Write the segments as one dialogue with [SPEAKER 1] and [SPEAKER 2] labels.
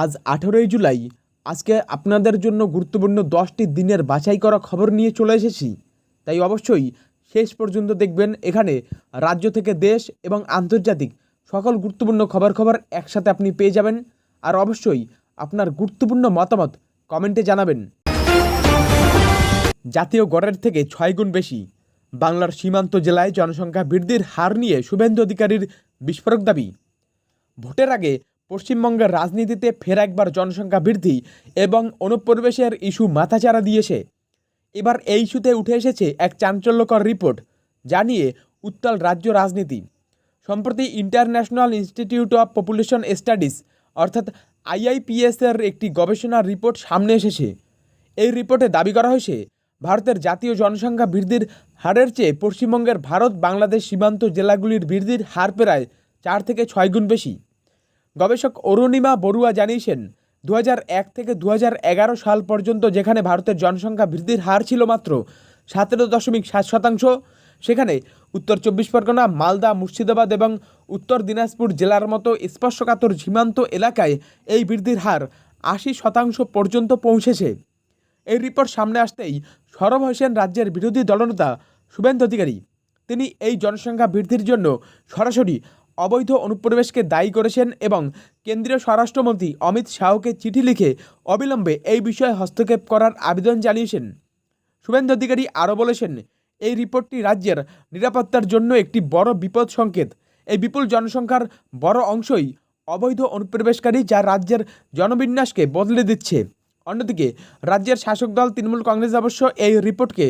[SPEAKER 1] আজ 18ই জুলাই। আজকে আপনাদের জন্য গুরুত্বপূর্ণ 10টি দিনের বাছাই করা খবর নিয়ে চলে এসেছি, তাই অবশ্যই শেষ পর্যন্ত দেখবেন। এখানে রাজ্য থেকে দেশ এবং আন্তর্জাতিক সকল গুরুত্বপূর্ণ খবর একসাথে আপনি পেয়ে যাবেন। আর অবশ্যই আপনার গুরুত্বপূর্ণ মতামত কমেন্টে জানাবেন। জাতীয় গড়ের থেকে 6 গুণ বেশি। বাংলার সীমান্ত জেলায় জনসংখ্যা বৃদ্ধির হার নিয়ে শুভেন্দু অধিকারীর বিস্ফোরক দাবি। ভোটের আগে পশ্চিমবঙ্গের রাজনীতিতে ফের একবার জনসংখ্যা বৃদ্ধি এবং অনুপ্রবেশের ইস্যু মাথাচাড়া দিয়েছে। এবার এই ইস্যুতে উঠে এসেছে এক চাঞ্চল্যকর রিপোর্ট, যা নিয়ে উত্তাল রাজ্য রাজনীতি। সম্প্রতি international institute of population studies অর্থাৎ IIPS এর একটি গবেষণা রিপোর্ট সামনে এসেছে। এই রিপোর্টে দাবি করা হয়েছে, ভারতের জাতীয় জনসংখ্যা বৃদ্ধির হারের চেয়ে পশ্চিমবঙ্গের ভারত বাংলাদেশ সীমান্ত জেলাগুলির বৃদ্ধির হার প্রায় 4 থেকে 6 গুণ বেশি। গবেষক অরুণিমা বড়ুয়া জানিয়েছেন, 2001 থেকে 2011 সাল পর্যন্ত যেখানে ভারতের জনসংখ্যা বৃদ্ধির হার ছিল মাত্র 17.7%, সেখানে উত্তর 24 পরগনা, মালদা, মুর্শিদাবাদ এবং উত্তর দিনাজপুর জেলার মতো স্পর্শকাতর সীমান্ত এলাকায় এই বৃদ্ধির হার 80% পর্যন্ত পৌঁছেছে। এই রিপোর্ট সামনে আসতেই সরব হয়েছেন রাজ্যের বিরোধী দলনেতা শুভেন্দু অধিকারী। তিনি এই জনসংখ্যা বৃদ্ধির জন্য সরাসরি অবৈধ অনুপ্রবেশকে দায়ী করেছেন এবং কেন্দ্রীয় স্বরাষ্ট্রমন্ত্রী অমিত শাহকে চিঠি লিখে অবিলম্বে এই বিষয়ে হস্তক্ষেপ করার আবেদন জানিয়েছেন। শুভেন্দু অধিকারী আরও বলেছেন, এই রিপোর্টটি রাজ্যের নিরাপত্তার জন্য একটি বড় বিপদ সংকেত। এই বিপুল জনসংখ্যার বড় অংশই অবৈধ অনুপ্রবেশকারী, যা রাজ্যের জনবিন্যাসকে বদলে দিচ্ছে। অন্যদিকে রাজ্যের শাসক দল তৃণমূল কংগ্রেস অবশ্য এই রিপোর্টকে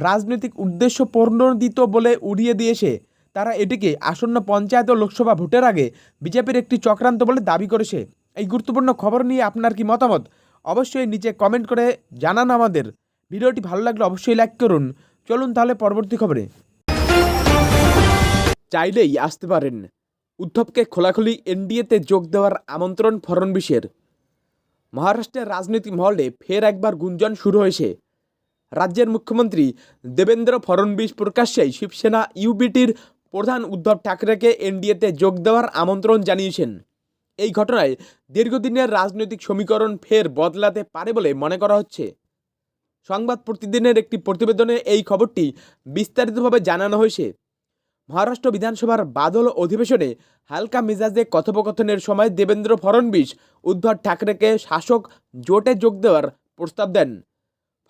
[SPEAKER 1] রাজনৈতিক উদ্দেশ্য প্রণোদিত বলে উড়িয়ে দিয়েছে। তারা এটিকে আসন্ন পঞ্চায়েত ও লোকসভা ভোটের আগে বিজেপির একটি চক্রান্ত বলে দাবি করেছে। এই গুরুত্বপূর্ণ খবর নিয়ে আপনার কি মতামত অবশ্যই নিচে কমেন্ট করে জানান আমাদের। ভিডিওটি ভালো লাগলে অবশ্যই লাইক করুন। চলুন তাহলে পরবর্তী খবরে। চাইলেই আসতে পারেন, উদ্ধবকে খোলাখুলি এনডিএতে যোগ দেওয়ার আমন্ত্রণ ফড়নবীশের। মহারাষ্ট্রের রাজনৈতিক মহলে ফের একবার গুঞ্জন শুরু হয়েছে। রাজ্যের মুখ্যমন্ত্রী দেবেন্দ্র ফড়নবীশ প্রকাশ্যেই শিবসেনা ইউবিটির প্রধান উদ্ধব ঠাকরেকে এনডিএতে যোগ দেওয়ার আমন্ত্রণ জানিয়েছেন। এই ঘটনায় দীর্ঘদিনের রাজনৈতিক সমীকরণ ফের বদলাতে পারে বলে মনে করা হচ্ছে। সংবাদ প্রতিদিনের একটি প্রতিবেদনে এই খবরটি বিস্তারিতভাবে জানানো হয়েছে। মহারাষ্ট্র বিধানসভার বাদল অধিবেশনে হালকা মেজাজে কথোপকথনের সময় দেবেন্দ্র ফড়নবীশ উদ্ধব ঠাকরেকে শাসক জোটে যোগ দেওয়ার প্রস্তাব দেন।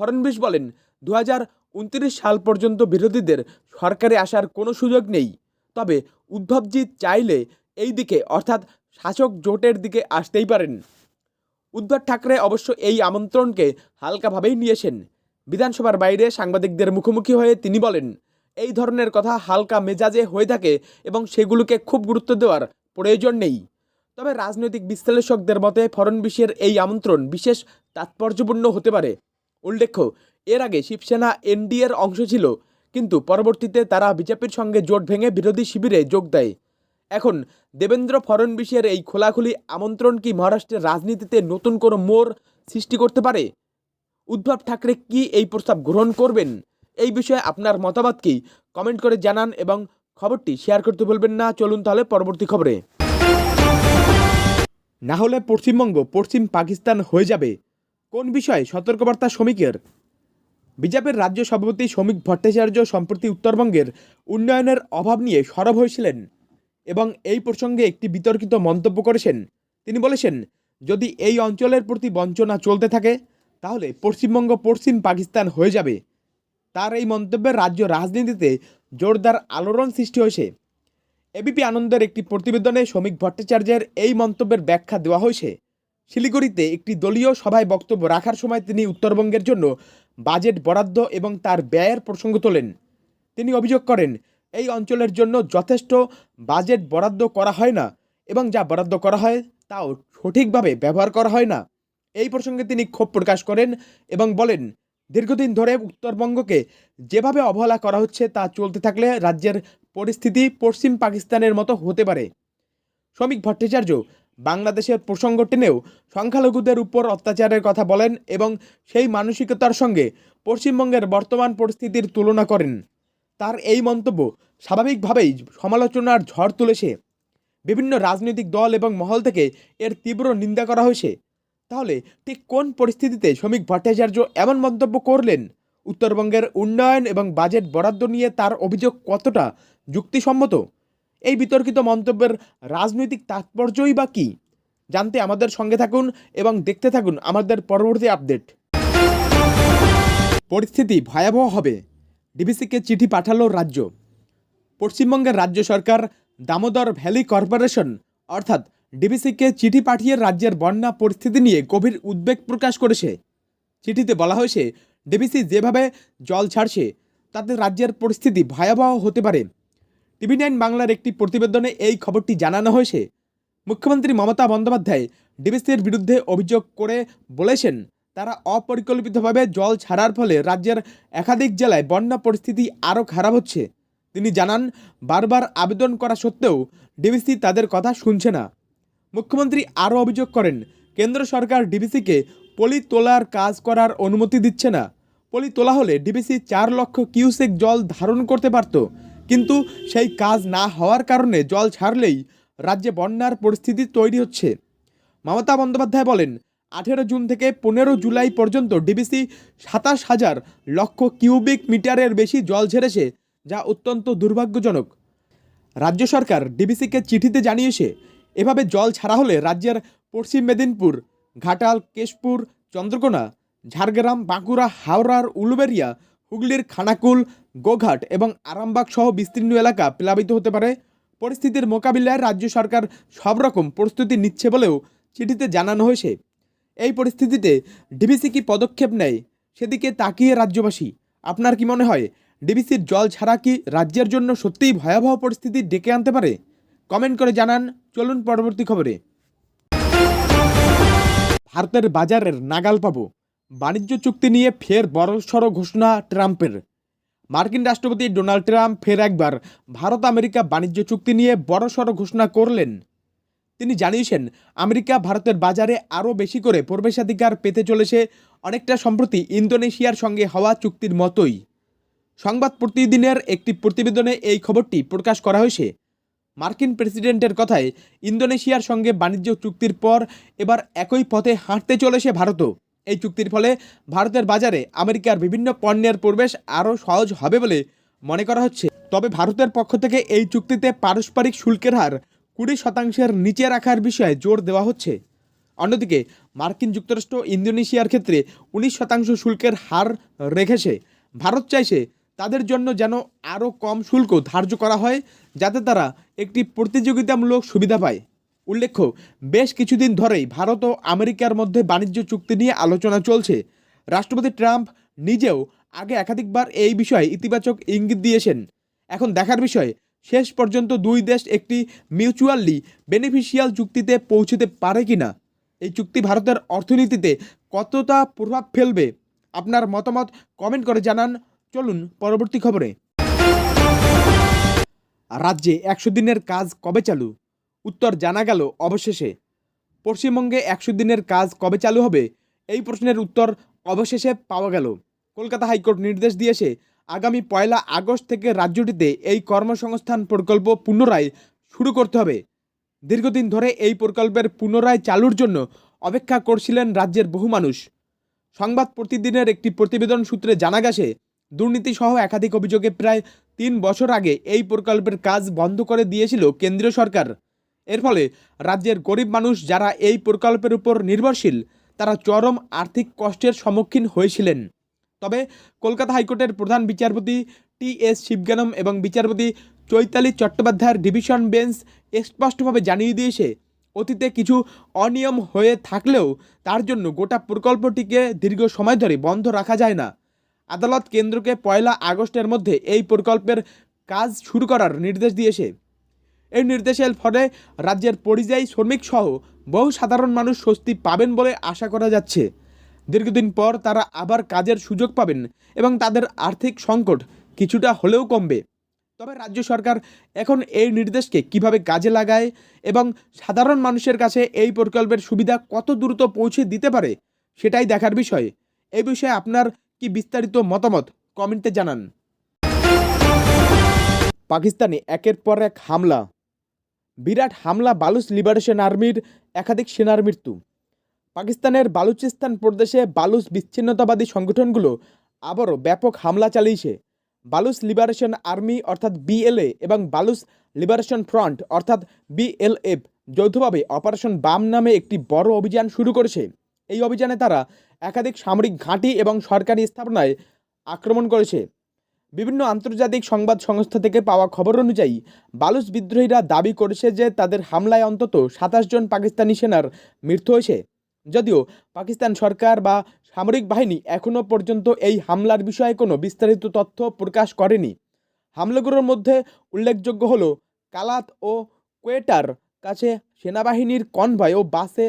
[SPEAKER 1] ফড়নবীশ বলেন, 2029 সাল পর্যন্ত বিরোধীদের সরকারে আসার কোনো সুযোগ নেই, তবে উদ্ধবজি চাইলে এই দিকে অর্থাৎ শাসক জোটের দিকে আসতেই পারেন। উদ্ধব ঠাকরে অবশ্য এই আমন্ত্রণকে হালকাভাবেই নিয়েছেন। বিধানসভার বাইরে সাংবাদিকদের মুখোমুখি হয়ে তিনি বলেন, এই ধরনের কথা হালকা মেজাজে হয়ে থাকে এবং সেগুলোকে খুব গুরুত্ব দেওয়ার প্রয়োজন নেই। তবে রাজনৈতিক বিশ্লেষকদের মতে ফড়নবীশের এই আমন্ত্রণ বিশেষ তাৎপর্যপূর্ণ হতে পারে। উল্লেখ্য, এর আগে শিবসেনা এনডিএর অংশ ছিল, কিন্তু পরবর্তীতে তারা বিজেপির সঙ্গে জোট ভেঙে বিরোধী শিবিরে যোগ দেয়। এখন দেবেন্দ্র ফড়নবীশের এই খোলাখুলি আমন্ত্রণ কি মহারাষ্ট্রের রাজনীতিতে নতুন কোনো মোড় সৃষ্টি করতে পারে? উদ্ধব ঠাকরে কি এই প্রস্তাব গ্রহণ করবেন? এই বিষয়ে আপনার মতামত কি কমেন্ট করে জানান এবং খবরটি শেয়ার করতে ভুলবেন না। চলুন তাহলে পরবর্তী খবরে। না হলে পশ্চিমবঙ্গ পশ্চিম পাকিস্তান হয়ে যাবে, কোন বিষয়ে সতর্কবার্তা শ্রমিকের? বিজেপির রাজ্য সভাপতি শ্রমিক ভট্টাচার্য সম্প্রতি উত্তরবঙ্গের উন্নয়নের অভাব নিয়ে সরব হয়েছিলেন এবং এই প্রসঙ্গে একটি বিতর্কিত মন্তব্য করেছেন। তিনি বলেছেন, যদি এই অঞ্চলের প্রতি বঞ্চনা চলতে থাকে তাহলে পশ্চিমবঙ্গ পশ্চিম পাকিস্তান হয়ে যাবে। তার এই মন্তব্যে রাজ্য রাজনীতিতে জোরদার আলোড়ন সৃষ্টি হয়েছে। এবিপি আনন্দের একটি প্রতিবেদনে শ্রমিক ভট্টাচার্যের এই মন্তব্যের ব্যাখ্যা দেওয়া হয়েছে। শিলিগুড়িতে একটি দলীয় সভায় বক্তব্য রাখার সময় তিনি উত্তরবঙ্গের জন্য বাজেট বরাদ্দ এবং তার ব্যয়ের প্রসঙ্গ তোলেন। তিনি অভিযোগ করেন, এই অঞ্চলের জন্য যথেষ্ট বাজেট বরাদ্দ করা হয় না এবং যা বরাদ্দ করা হয় তাও সঠিকভাবে ব্যবহার করা হয় না। এই প্রসঙ্গে তিনি ক্ষোভ প্রকাশ করেন এবং বলেন, দীর্ঘদিন ধরে উত্তরবঙ্গকে যেভাবে অবহেলা করা হচ্ছে তা চলতে থাকলে রাজ্যের পরিস্থিতি পশ্চিম পাকিস্তানের মতো হতে পারে। শ্রমিক ভট্টাচার্য বাংলাদেশের প্রসঙ্গ টেনেও সংখ্যালঘুদের উপর অত্যাচারের কথা বলেন এবং সেই মানসিকতার সঙ্গে পশ্চিমবঙ্গের বর্তমান পরিস্থিতির তুলনা করেন। তার এই মন্তব্য স্বাভাবিকভাবেই সমালোচনার ঝড় তুলেছে। বিভিন্ন রাজনৈতিক দল এবং মহল থেকে এর তীব্র নিন্দা করা হয়েছে। তাহলে ঠিক কোন পরিস্থিতিতে শ্রমিক ভট্টাচার্য এমন মন্তব্য করলেন? উত্তরবঙ্গের উন্নয়ন এবং বাজেট বরাদ্দ নিয়ে তার অভিযোগ কতটা যুক্তিসম্মত? এই বিতর্কিত মন্তব্যের রাজনৈতিক তাৎপর্যই বা কী? জানতে আমাদের সঙ্গে থাকুন এবং দেখতে থাকুন আমাদের পরবর্তী আপডেট। পরিস্থিতি ভয়াবহ হবে, ডিভিসিকে চিঠি পাঠালো রাজ্য। পশ্চিমবঙ্গের রাজ্য সরকার দামোদর ভ্যালি কর্পোরেশন অর্থাৎ ডিভিসিকে চিঠি পাঠিয়ে রাজ্যের বন্যা পরিস্থিতি নিয়ে গভীর উদ্বেগ প্রকাশ করেছে। চিঠিতে বলা হয়েছে, ডিভিসি যেভাবে জল ছাড়ছে তাতে রাজ্যের পরিস্থিতি ভয়াবহ হতে পারে। TV9 বাংলার একটি প্রতিবেদনে এই খবরটি জানানো হয়েছে। মুখ্যমন্ত্রী মমতা বন্দ্যোপাধ্যায় ডিভিসির বিরুদ্ধে অভিযোগ করে বলেছেন, তারা অপরিকল্পিতভাবে জল ছাড়ার ফলে রাজ্যের একাধিক জেলায় বন্যা পরিস্থিতি আরও খারাপ হচ্ছে। তিনি জানান, বারবার আবেদন করা সত্ত্বেও ডিভিসি তাদের কথা শুনছে না। মুখ্যমন্ত্রী আরও অভিযোগ করেন, কেন্দ্র সরকার ডিভিসিকে পলি তোলার কাজ করার অনুমতি দিচ্ছে না। পলি তোলা হলে ডিভিসি 4 লক্ষ কিউসেক জল ধারণ করতে পারত, কিন্তু সেই কাজ না হওয়ার কারণে জল ছাড়লেই রাজ্যে বন্যার পরিস্থিতি তৈরি হচ্ছে। মমতা বন্দ্যোপাধ্যায় বলেন, 18 জুন থেকে 15 জুলাই পর্যন্ত ডিভিসি 27,000 লক্ষ কিউবিক মিটারের বেশি জল ছেড়েছে, যা অত্যন্ত দুর্ভাগ্যজনক। রাজ্য সরকার ডিভিসিকে চিঠিতে জানিয়েছে, এভাবে জল ছাড়া হলে রাজ্যের পশ্চিম মেদিনীপুর, ঘাটাল, কেশপুর, চন্দ্রকোনা, ঝাড়গ্রাম, বাঁকুড়া, হাওড়ার উলুবেড়িয়া, হুগলির খানাকুল, গোঘাট এবং আরামবাগ সহ বিস্তীর্ণ এলাকা প্লাবিত হতে পারে। পরিস্থিতির মোকাবিলায় রাজ্য সরকার সব রকম প্রস্তুতি নিচ্ছে বলেও চিঠিতে জানানো হয়েছে। এই পরিস্থিতিতে ডিভিসি কি পদক্ষেপ নেয়, সেদিকে তাকিয়ে রাজ্যবাসী। আপনার কি মনে হয়, ডিভিসির জল ছাড়া কি রাজ্যের জন্য সত্যিই ভয়াবহ পরিস্থিতি ডেকে আনতে পারে? কমেন্ট করে জানান। চলুন পরবর্তী খবরে। ভারতের বাজারের নাগাল পাবো, বাণিজ্য চুক্তি নিয়ে ফের বড়সড় ঘোষণা ট্রাম্পের। মার্কিন রাষ্ট্রপতি ডোনাল্ড ট্রাম্প ফের একবার ভারত আমেরিকা বাণিজ্য চুক্তি নিয়ে বড়সড় ঘোষণা করলেন। তিনি জানিয়েছেন, আমেরিকা ভারতের বাজারে আরও বেশি করে প্রবেশাধিকার পেতে চলেছে, অনেকটা সম্প্রতি ইন্দোনেশিয়ার সঙ্গে হওয়া চুক্তির মতোই। সংবাদ প্রতিদিনের একটি প্রতিবেদনে এই খবরটি প্রকাশ করা হয়েছে। মার্কিন প্রেসিডেন্টের কথায়, ইন্দোনেশিয়ার সঙ্গে বাণিজ্য চুক্তির পর এবার একই পথে হাঁটতে চলেছে ভারতও। এই চুক্তির ফলে ভারতের বাজারে আমেরিকার বিভিন্ন পণ্যের প্রবেশ আরও সহজ হবে বলে মনে করা হচ্ছে। তবে ভারতের পক্ষ থেকে এই চুক্তিতে পারস্পরিক শুল্কের হার 20% নিচে রাখার বিষয়ে জোর দেওয়া হচ্ছে। অন্যদিকে মার্কিন যুক্তরাষ্ট্র ইন্দোনেশিয়ার ক্ষেত্রে 19% শুল্কের হার রেখেছে। ভারত চাইছে তাদের জন্য যেন আরও কম শুল্ক ধার্য করা হয়, যাতে তারা একটি প্রতিযোগিতামূলক সুবিধা পায়। উল্লেখ্য, বেশ কিছুদিন ধরেই ভারত ও আমেরিকার মধ্যে বাণিজ্য চুক্তি নিয়ে আলোচনা চলছে। রাষ্ট্রপতি ট্রাম্প নিজেও আগে একাধিকবার এই বিষয়ে ইতিবাচক ইঙ্গিত দিয়েছেন। এখন দেখার বিষয়, শেষ পর্যন্ত দুই দেশ একটি মিউচুয়ালি বেনিফিশিয়াল চুক্তিতে পৌঁছতে পারে কিনা। এই চুক্তি ভারতের অর্থনীতিতে কতটা প্রভাব ফেলবে, আপনার মতামত কমেন্ট করে জানান। চলুন পরবর্তী খবরে। রাজ্যে 100 দিনের কাজ কবে চালু? উত্তর জানা গেল অবশেষে। পশ্চিমবঙ্গে 100 দিনের কাজ কবে চালু হবে, এই প্রশ্নের উত্তর অবশেষে পাওয়া গেল। কলকাতা হাইকোর্ট নির্দেশ দিয়েছে, আগামী 1 আগস্ট থেকে রাজ্যটিতে এই কর্মসংস্থান প্রকল্প পুনরায় শুরু করতে হবে। দীর্ঘদিন ধরে এই প্রকল্পের পুনরায় চালুর জন্য অপেক্ষা করছিলেন রাজ্যের বহু মানুষ। সংবাদ প্রতিদিনের একটি প্রতিবেদন সূত্রে জানা গেছে, দুর্নীতিসহ একাধিক অভিযোগে প্রায় 3 বছর আগে এই প্রকল্পের কাজ বন্ধ করে দিয়েছিল কেন্দ্রীয় সরকার। এর ফলে রাজ্যের গরিব মানুষ যারা এই প্রকল্পের উপর নির্ভরশীল, তারা চরম আর্থিক কষ্টের সম্মুখীন হয়েছিলেন। তবে কলকাতা হাইকোর্টের প্রধান বিচারপতি TS শিবজ্ঞানম এবং বিচারপতি চৈতালি চট্টোপাধ্যায়ের ডিভিশন বেঞ্চ স্পষ্টভাবে জানিয়ে দিয়েছে, অতীতে কিছু অনিয়ম হয়ে থাকলেও তার জন্য গোটা প্রকল্পটিকে দীর্ঘ সময় ধরে বন্ধ রাখা যায় না। আদালত কেন্দ্রকে 1 আগস্টের মধ্যে এই প্রকল্পের কাজ শুরু করার নির্দেশ দিয়েছে। এই নির্দেশের ফলে রাজ্যের পরিযায়ী শ্রমিক সহ বহু সাধারণ মানুষ স্বস্তি পাবেন বলে আশা করা যাচ্ছে। দীর্ঘদিন পর তারা আবার কাজের সুযোগ পাবেন এবং তাদের আর্থিক সংকট কিছুটা হলেও কমবে। তবে রাজ্য সরকার এখন এই নির্দেশকে কিভাবে কাজে লাগায় এবং সাধারণ মানুষের কাছে এই প্রকল্পের সুবিধা কত দ্রুত পৌঁছে দিতে পারে, সেটাই দেখার বিষয়। এই বিষয়ে আপনার কি বিস্তারিত মতামত কমেন্টে জানান। পাকিস্তানে একের পর এক হামলা, বিরাট হামলা, বালুচ লিবারেশন আর্মির একাধিক সেনার মৃত্যু। পাকিস্তানের বালুচিস্তান প্রদেশে বালুচ বিচ্ছিন্নতাবাদী সংগঠনগুলো আবারও ব্যাপক হামলা চালিয়েছে। বালুচ লিবারেশন আর্মি অর্থাৎ বিএলএ এবং বালুচ লিবারেশন ফ্রন্ট অর্থাৎ বিএলএফ যৌথভাবে অপারেশন বাম নামে একটি বড় অভিযান শুরু করেছে। এই অভিযানে তারা একাধিক সামরিক ঘাঁটি এবং সরকারি স্থাপনায় আক্রমণ করেছে। বিভিন্ন আন্তর্জাতিক সংবাদ সংস্থা থেকে পাওয়া খবর অনুযায়ী বালুচ বিদ্রোহীরা দাবি করেছে যে তাদের হামলায় অন্তত 27 জন পাকিস্তানি সেনার মৃত্যু হয়েছে। যদিও পাকিস্তান সরকার বা সামরিক বাহিনী এখনও পর্যন্ত এই হামলার বিষয়ে কোনো বিস্তারিত তথ্য প্রকাশ করেনি। হামলাগুলোর মধ্যে উল্লেখযোগ্য হল কালাত ও কোয়েটার কাছে সেনাবাহিনীর কনভয় ও বাসে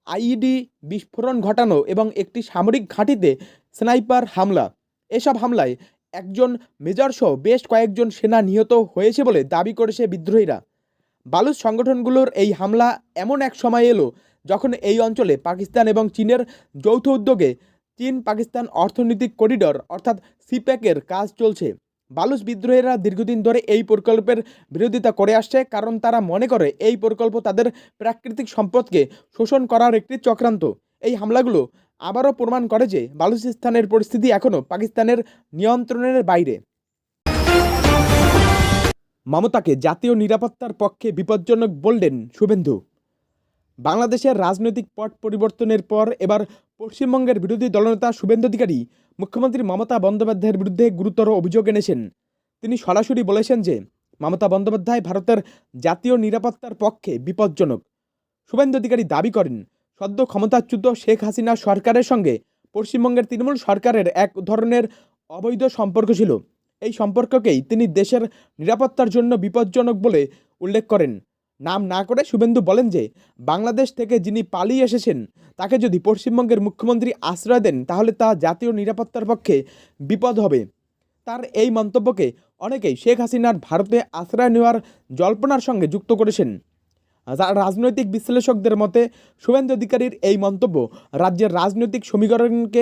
[SPEAKER 1] আইইডি বিস্ফোরণ ঘটানো এবং একটি সামরিক ঘাঁটিতে স্নাইপার হামলা। এসব হামলায় একজন মেজরসহ বেশ কয়েকজন সেনা নিহত হয়েছে বলে দাবি করেছে বিদ্রোহীরা। বালুচ সংগঠনগুলোর এই হামলা এমন এক সময় এলো যখন এই অঞ্চলে পাকিস্তান এবং চীনের যৌথ উদ্যোগে চীন পাকিস্তান অর্থনৈতিক করিডর অর্থাৎ সিপ্যাকের কাজ চলছে। বালুচ বিদ্রোহীরা দীর্ঘদিন ধরে এই প্রকল্পের বিরোধিতা করে আসছে, কারণ তারা মনে করে এই প্রকল্প তাদের প্রাকৃতিক সম্পদকে শোষণ করার একটি চক্রান্ত। এই হামলাগুলো আবারও প্রমাণ করে যে বালুচিস্তানের পরিস্থিতি এখনও পাকিস্তানের নিয়ন্ত্রণের বাইরে। মমতাকে জাতীয় নিরাপত্তার পক্ষে বিপজ্জনক বললেন শুভেন্দু। বাংলাদেশের রাজনৈতিক পট পরিবর্তনের পর এবার পশ্চিমবঙ্গের বিরোধী দলনেতা শুভেন্দু অধিকারী মুখ্যমন্ত্রী মমতা বন্দ্যোপাধ্যায়ের বিরুদ্ধে গুরুতর অভিযোগ এনেছেন। তিনি সরাসরি বলেছেন যে মমতা বন্দ্যোপাধ্যায় ভারতের জাতীয় নিরাপত্তার পক্ষে বিপজ্জনক। শুভেন্দু অধিকারী দাবি করেন, সদ্য ক্ষমতাচ্যুত শেখ হাসিনা সরকারের সঙ্গে পশ্চিমবঙ্গের তৃণমূল সরকারের এক ধরনের অবৈধ সম্পর্ক ছিল। এই সম্পর্ককেই তিনি দেশের নিরাপত্তার জন্য বিপজ্জনক বলে উল্লেখ করেন। নাম না করে শুভেন্দু বলেন যে বাংলাদেশ থেকে যিনি পালিয়ে এসেছেন তাকে যদি পশ্চিমবঙ্গের মুখ্যমন্ত্রী আশ্রয় দেন তাহলে তা জাতীয় নিরাপত্তার পক্ষে বিপদ হবে। তার এই মন্তব্যকে অনেকেই শেখ হাসিনার ভারতে আশ্রয় নেওয়ার জল্পনার সঙ্গে যুক্ত করেছেন। রাজনৈতিক বিশ্লেষকদের মতে শুভেন্দু অধিকারীর এই মন্তব্য রাজ্যের রাজনৈতিক সমীকরণকে